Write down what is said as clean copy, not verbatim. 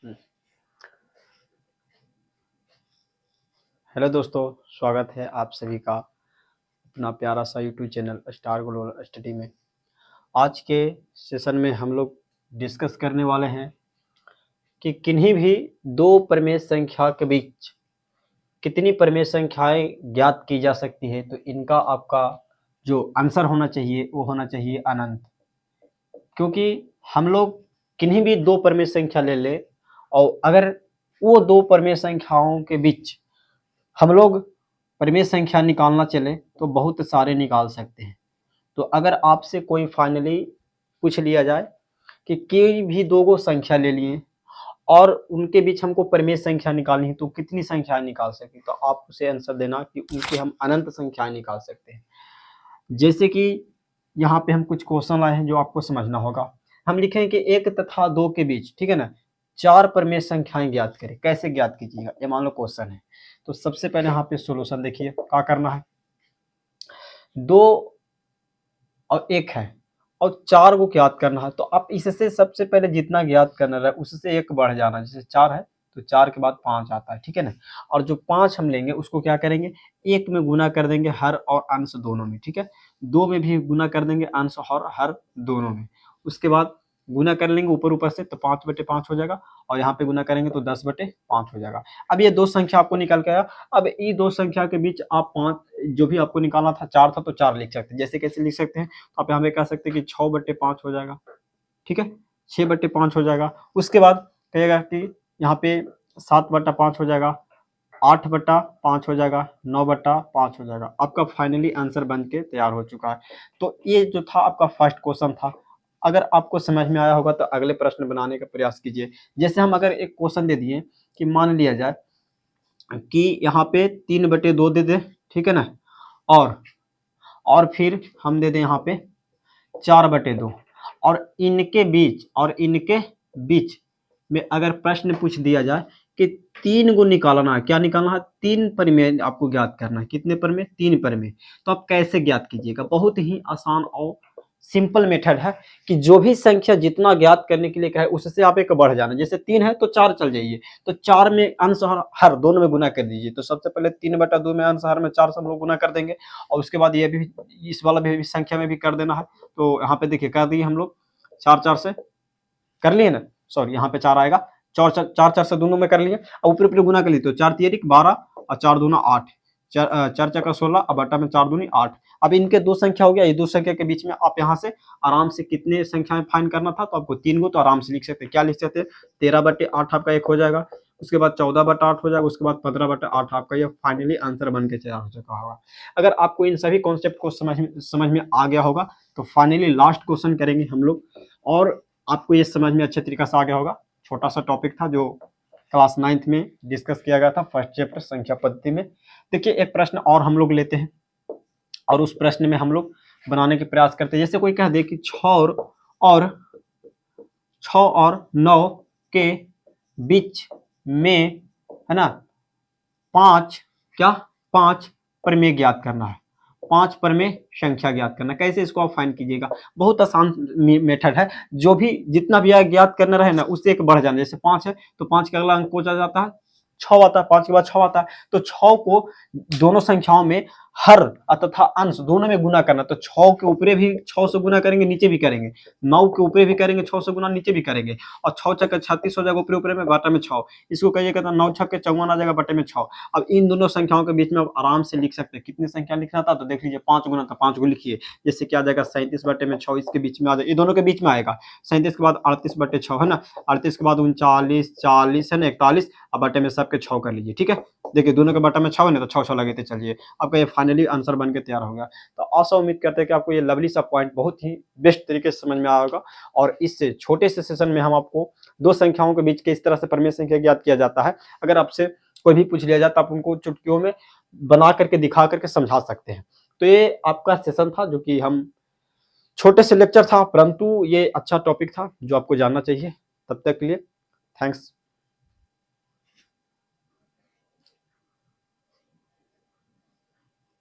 हम्म। Hello दोस्तों, स्वागत है आप सभी का अपना प्यारा सा YouTube channel star global study में। आज के सेशन में हम लोग डिस्कस करने वाले हैं कि किन्हीं भी दो परिमेय संख्या के बीच कितनी परिमेय संख्याएं ज्ञात की जा सकती है। तो इनका आपका जो आंसर होना चाहिए वो होना चाहिए अनंत, क्योंकि हम लोग किन्हीं भी दो परिमेय संख्या ले ले और अगर वो दो परिमेय संख्याओं के बीच हम लोग परिमेय संख्या निकालना चले तो बहुत सारे निकाल सकते हैं। तो अगर आपसे कोई फाइनली पूछ लिया जाए कि कोई भी दो गो संख्या ले लिए और उनके बीच हमको परिमेय संख्या निकालनी है तो कितनी संख्या निकाल सकते, तो आप उसे आंसर देना कि उनकी हम अनंत संख्याएं निकाल सकते हैं। जैसे कि यहाँ पे हम कुछ क्वेश्चन लाए हैं जो आपको समझना होगा। हम लिखें कि एक तथा दो के बीच, ठीक है ना, चार परिमेय संख्याएं ज्ञात करें। कैसे ज्ञात कीजिएगा, ये मान लो क्वेश्चन है। तो सबसे पहले यहाँ पे सॉल्यूशन देखिए क्या करना है। दो और एक है और चार को ज्ञात करना है, तो आप इससे सबसे पहले जितना ज्ञात करना है उससे एक बढ़ जाना। जैसे चार है तो चार के बाद पांच आता है, ठीक है ना। और जो पांच हम लेंगे उसको क्या करेंगे, एक में गुना कर देंगे हर और अंश दोनों में, ठीक है। दो में भी गुना कर देंगे अंश और हर दोनों में। उसके बाद गुना कर लेंगे ऊपर ऊपर से, तो 5/5 हो जाएगा। और यहाँ पे गुना करेंगे तो 10/5 हो जाएगा। अब ये दो संख्या आपको निकल के आया। अब ये दो संख्या के बीच आप पांच जो भी आपको निकालना था, चार था तो चार लिख सकते हैं। जैसे कैसे लिख सकते हैं, तो आप यहाँ पे कह सकते हैं कि 6/5 हो जाएगा, ठीक है। 6/5 हो जाएगा। उसके बाद कहेगा कि यहाँ पे 7/5 हो जाएगा, 8/5 हो जाएगा, 9/5 हो जाएगा। आपका फाइनली आंसर बन के तैयार हो चुका है। तो ये जो था आपका फर्स्ट क्वेश्चन था। अगर आपको समझ में आया होगा तो अगले प्रश्न बनाने का प्रयास कीजिए। जैसे हम अगर एक क्वेश्चन दे दिए कि मान लिया जाए कि यहाँ पे 3/2 दे दे, ठीक है ना, और फिर हम दे दें यहाँ पे 4/2, और इनके बीच में अगर प्रश्न पूछ दिया जाए कि तीन को निकालना है, क्या निकालना है, तीन परिमेय आपको ज्ञात करना है। कितने परिमेय, तीन परिमेय। तो आप कैसे ज्ञात कीजिएगा, बहुत ही आसान और सिंपल मेथड है कि जो भी संख्या जितना ज्ञात करने के लिए कहे उससे आप एक बढ़ जाना। जैसे तीन है तो चार चल जाइए, तो चार में अंश और हर दोनों में गुना कर दीजिए। तो सबसे पहले 3/2 में अंश हर में चार से हम लोग गुना कर देंगे, और उसके बाद ये भी इस वाला भी संख्या में भी कर देना है। तो यहाँ पे देखिए कर दिए हम लोग, चार चार से कर लिए ना, सॉरी यहाँ पे चार आएगा, चार चार चार से दोनों में कर लिए और ऊपर ऊपर गुना कर लिए। तो 4×3 = 12 और 4×2 = 8, 4×4 = 16 और बटा में 4×2 = 8। अब इनके दो संख्या हो गया, ये दो संख्या के बीच में आप यहाँ से आराम से कितने संख्याएं फाइंड करना था, तो आपको तीन को तो आराम से लिख सकते हैं। क्या लिख सकते हैं, 13/8 आपका एक हो जाएगा, उसके बाद 14/8 हो जाएगा, उसके बाद 15/8 आपका ये फाइनली आंसर बन के तैयार हो चुका होगा। अगर आपको इन सभी कॉन्सेप्ट को समझ में आ गया होगा तो फाइनली लास्ट क्वेश्चन करेंगे हम लोग, और आपको ये समझ में अच्छे तरीके से आ गया होगा। छोटा सा टॉपिक था जो क्लास 9th में डिस्कस किया गया था, फर्स्ट चैप्टर संख्या पद्धति में। देखिए एक प्रश्न और हम लोग लेते हैं और उस प्रश्न में हम लोग बनाने के प्रयास करते हैं। जैसे कोई कह दे कि 6 और 9 के बीच में, है ना, पांच परिमेय ज्ञात करना है। पांच परिमेय संख्या ज्ञात करना, कैसे इसको आप फाइंड कीजिएगा, बहुत आसान मेथड है। जो भी जितना भी ज्ञात करना रहे ना उससे एक बढ़ जाना। जैसे 5 है तो 5 का अगला अंक हो जाता है 6 आता है, 5 के बाद 6 आता है। तो 6 को दोनों संख्याओं में हर तथा अंश दोनों में गुना करना। तो 6 के ऊपर भी 6 से गुना करेंगे, नीचे भी करेंगे, 9 के ऊपर भी करेंगे 6 से गुना, नीचे भी करेंगे, और 6×6 = 36 हो जाएगा, ऊपर में बटा में 6। इसको कहिएगा तो 9×6 = 54 आ जाएगा, बटे में 6। अब इन दोनों संख्याओं के बीच में आप आराम से लिख सकते हैं। कितनी संख्या लिखना था, तो देख लीजिए 5 गुना था, 5 को लिखिए। जैसे क्या आ जाएगा, 37/6 इसके बीच में आ जाएगा, ये दोनों के बीच में आएगा। 37 के बाद 38/6 है ना, 38 के बाद 39, 40 है ना, 41, अब बटे में सबके 6 कर लीजिए, ठीक है। देखिए दोनों के बटा में 6 है ना, तो 6 लगाते चलिए, आपका ये फाइनली आंसर बन के तैयार होगा। तो आशा उम्मीद करते हैं कि आपको ये लवली सा पॉइंट बहुत ही बेस्ट तरीके से समझ में आया होगा। और इससे छोटे से सेशन में हम आपको दो संख्याओं के बीच किस तरह से परिमेय संख्या ज्ञात किया जाता है, अगर आपसे कोई भी पूछ लिया जाए तो आप उनको चुटकियों में बना करके दिखा करके समझा सकते हैं। तो ये आपका सेशन था जो कि हम छोटे से लेक्चर था, परंतु ये अच्छा टॉपिक था जो आपको जानना चाहिए। तब तक के लिए थैंक्स।